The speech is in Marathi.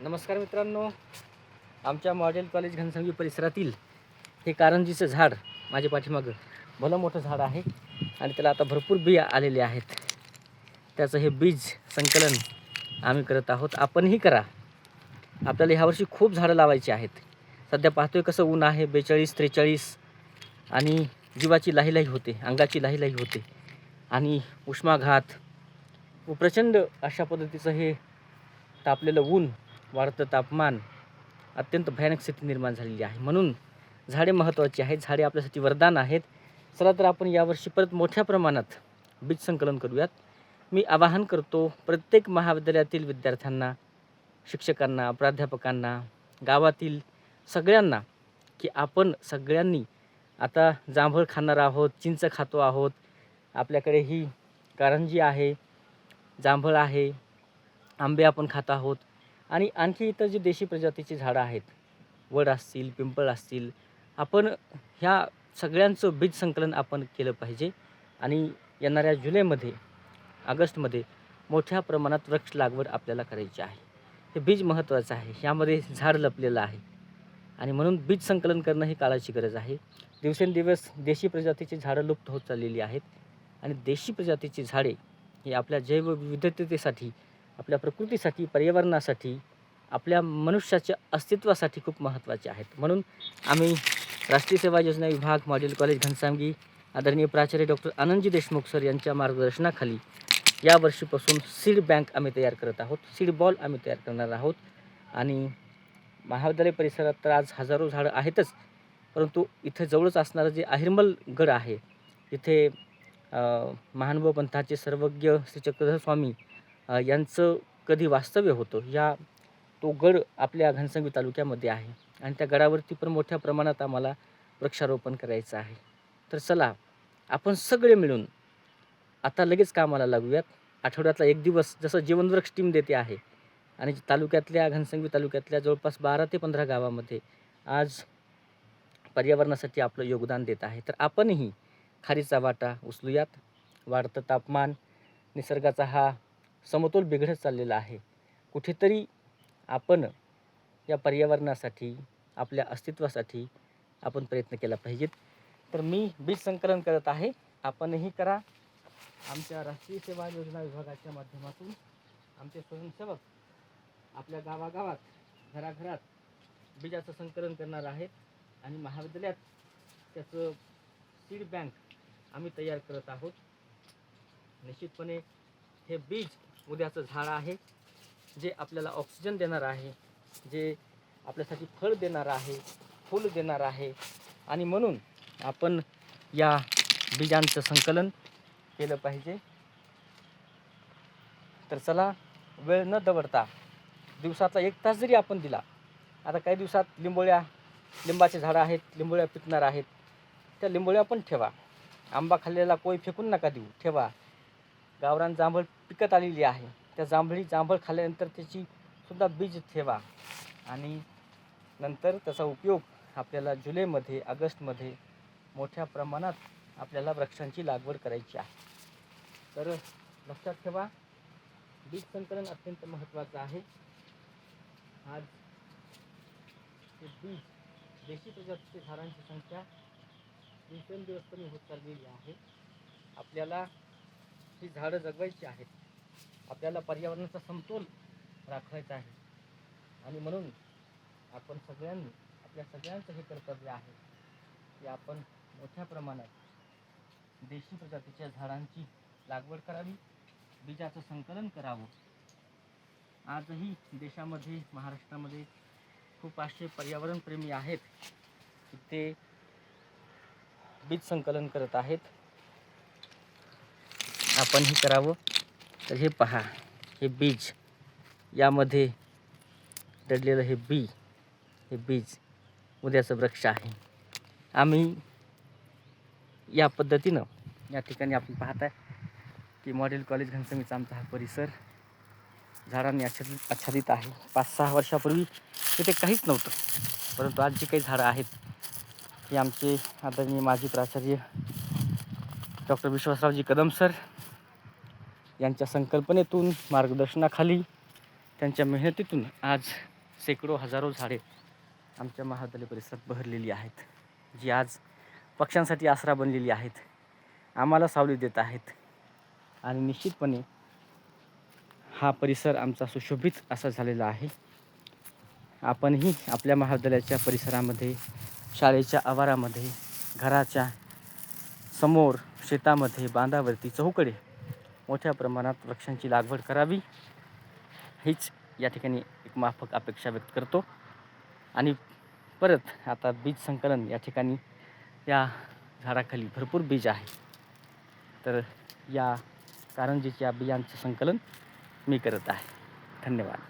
नमस्कार मित्रांनो, आमच्या मॉडेल कॉलेज घनसावंगी परिसरातील हे कारंजीचं झाड माझ्या पाठीमागं भलं मोठं झाड आहे आणि त्याला आता भरपूर बिया आलेले आहेत. त्याचं हे बीज संकलन आम्ही करत आहोत. आपणही करा. आपल्याला ह्यावर्षी खूप झाडं लावायची आहेत. सध्या पाहतोय कसं ऊन आहे, 42-43 आणि जीवाची लाहीलाही होते, अंगाची लाहीलाही होते आणि उष्माघात व प्रचंड अशा पद्धतीचं हे तापलेलं ऊन, वाढतं तापमान, अत्यंत भयानक स्थिती निर्माण झालेली आहे. म्हणून झाडे महत्त्वाची आहेत. झाडे आपल्यासाठी वरदान आहेत. चला तर आपण यावर्षी परत मोठ्या प्रमाणात बीज संकलन करूयात. मी आवाहन करतो प्रत्येक महाविद्यालयातील विद्यार्थ्यांना, शिक्षकांना, प्राध्यापकांना, गावातील सगळ्यांना की आपण सगळ्यांनी आता जांभळ खाणार आहोत, चिंच खातो आहोत. आपल्याकडे ही कारंजी आहे, जांभळ आहे, आंबे आपण खात आहोत आणि आणखी इतर जे देशी प्रजातीची झाडं आहेत, वड असतील, पिंपळ असतील, आपण ह्या सगळ्यांचं बीज संकलन आपण केलं पाहिजे. आणि येणाऱ्या जुलैमध्ये, ऑगस्टमध्ये मोठ्या प्रमाणात वृक्ष लागवड आपल्याला करायची आहे. हे बीज महत्त्वाचं आहे. ह्यामध्ये झाड लपलेलं आहे आणि म्हणून बीज संकलन करणं ही काळाची गरज आहे. दिवसेंदिवस देशी प्रजातीची झाडं लुप्त होत चाललेली आहेत आणि देशी प्रजातीची झाडे ही आपल्या जैवविविधतेसाठी, आपल्या प्रकृतीसाठी, पर्यावरणासाठी, आपल्या मनुष्याच्या अस्तित्वासाठी खूप महत्त्वाचे आहेत. म्हणून आम्ही राष्ट्रीय सेवा योजना विभाग, मॉडेल कॉलेज घनसावंगी, आदरणीय प्राचार्य डॉक्टर आनंदजी देशमुख सर यांच्या मार्गदर्शनाखाली या वर्षीपासून सीड बँक आम्ही तयार करत आहोत. सीड बॉल आम्ही तयार करणार आहोत आणि महाविद्यालय परिसरात तर आज हजारो झाडं आहेतच, परंतु इथे जवळच असणारं जे आहिरमल गड आहे, इथे महानुभव पंथाचे सर्वज्ञ श्री चक्रधर स्वामी यांचं कधी वास्तव्य होतं, तो गड आपल्या घनसावंगी तालुक्यामध्ये आहे आणि त्या गडावरती पण मोठ्या प्रमाणात आम्हाला वृक्षारोपण करायचं आहे. तर चला आपण सगळे मिळून आता लगेच कामाला लागूयात. आठवड्यातला एक दिवस जसं जीवनवृक्ष टीम देते आहे आणि तालुक्यातल्या, घनसावंगी तालुक्यातल्या जवळपास 12 ते 15 गावामध्ये आज पर्यावरणासाठी आपलं योगदान देत आहे. तर आपणही खारीचा वाटा उचलूयात. वाढतं तापमान, निसर्गाचा हा समतोल बिघडत चाललेला आहे. कुठेतरी आपण या पर्यावरणासाठी, आपल्या अस्तित्वासाठी आपण प्रयत्न केला पाहिजेत. तर मी बीज संकलन करत आहे, आपणही करा. आमच्या राष्ट्रीय सेवा योजना विभागाच्या माध्यमातून आमचे स्वयंसेवक आपल्या गावागावात, घराघरात बीजाचं संकलन करणार आहेत आणि महाविद्यालयात त्याचं सीड बँक आम्ही तयार करत आहोत. निश्चितपणे हे बीज उद्याचं झाड आहे, जे आपल्याला ऑक्सिजन देणार आहे, जे आपल्यासाठी फळ देणार आहे, फूल देणार आहे आणि म्हणून आपण या बीजांचं संकलन केलं पाहिजे. तर चला, वेळ न दवडता दिवसाचा 1 तास जरी आपण दिला, आता काही दिवसात लिंबाचे झाडं आहेत, लिंबोळ्या पिकणार आहेत, त्या लिंबोळ्या पण ठेवा. आंबा खाल्लेला कोय फेकून नका देऊ, ठेवा. गावरान जांभळ पिकत आलेली आहे, त्या जांभळ खाल्ल्यानंतर त्याची सुद्धा बीज ठेवा आणि नंतर त्याचा उपयोग आपल्याला जुलैमध्ये, ऑगस्टमध्ये मोठ्या प्रमाणात आपल्याला वृक्षांची लागवड करायची आहे. तर लक्षात ठेवा, बीज संकलन अत्यंत महत्त्वाचं आहे. आज हे बीज, देशी प्रजातीच्या झाडांची संख्या दिवसेंदिवस कमी होत चाललेली आहे. आपल्याला ही झाडं जगवायची आहेत, आपल्याला पर्यावरणाचा समतोल राखवायचा आहे आणि म्हणून आपण सगळ्यांनी, आपल्या सगळ्यांचं हे कर्तव्य आहे की आपण मोठ्या प्रमाणात देशी प्रजातीच्या झाडांची लागवड करावी, बीजाचं संकलन करावं. आजही देशामध्ये, महाराष्ट्रामध्ये खूप असे पर्यावरणप्रेमी आहेत की ते बीज संकलन करत आहेत. आपणही करावं. तर हे पहा, हे बीज, यामध्ये दडलेलं हे बीज उद्याचं वृक्ष आहे. आम्ही या पद्धतीनं या ठिकाणी आपण पाहताय की मॉडेल कॉलेज घनसावंगीचा आमचा हा परिसर झाडांनी आच्छादित आहे. 5-6 वर्षापूर्वी तिथे काहीच नव्हतं, परंतु आज जी काही झाडं आहेत ही आमचे आदरणीय माजी प्राचार्य डॉक्टर विश्वासरावजी कदम सर यांच्या संकल्पनेतून, मार्गदर्शनाखाली, त्यांच्या मेहनतीतून आज शेकडो हजारो झाडे आमच्या महाविद्यालय परिसरात बहरलेली आहेत, जी आज पक्ष्यांसाठी आसरा बनलेली आहेत, आम्हाला सावली देत आहेत. आणि निश्चितपणे हा परिसर आमचा सुशोभित असा झालेला आहे. आपणही आपल्या महाविद्यालयाच्या परिसरामध्ये, शाळेच्या आवारामध्ये, घराच्या समोर, शेतामध्ये, बांधावरती, चहूकडे मोठ्या प्रमाणात वृक्षांची लागवड करावी, हीच या ठिकाणी एक माफक अपेक्षा व्यक्त करतो. आणि परत आता बीज संकलन या ठिकाणी या झाडाखाली भरपूर बीज आहे, तर या कारंजीच्या बियांचं संकलन मी करत आहे. धन्यवाद.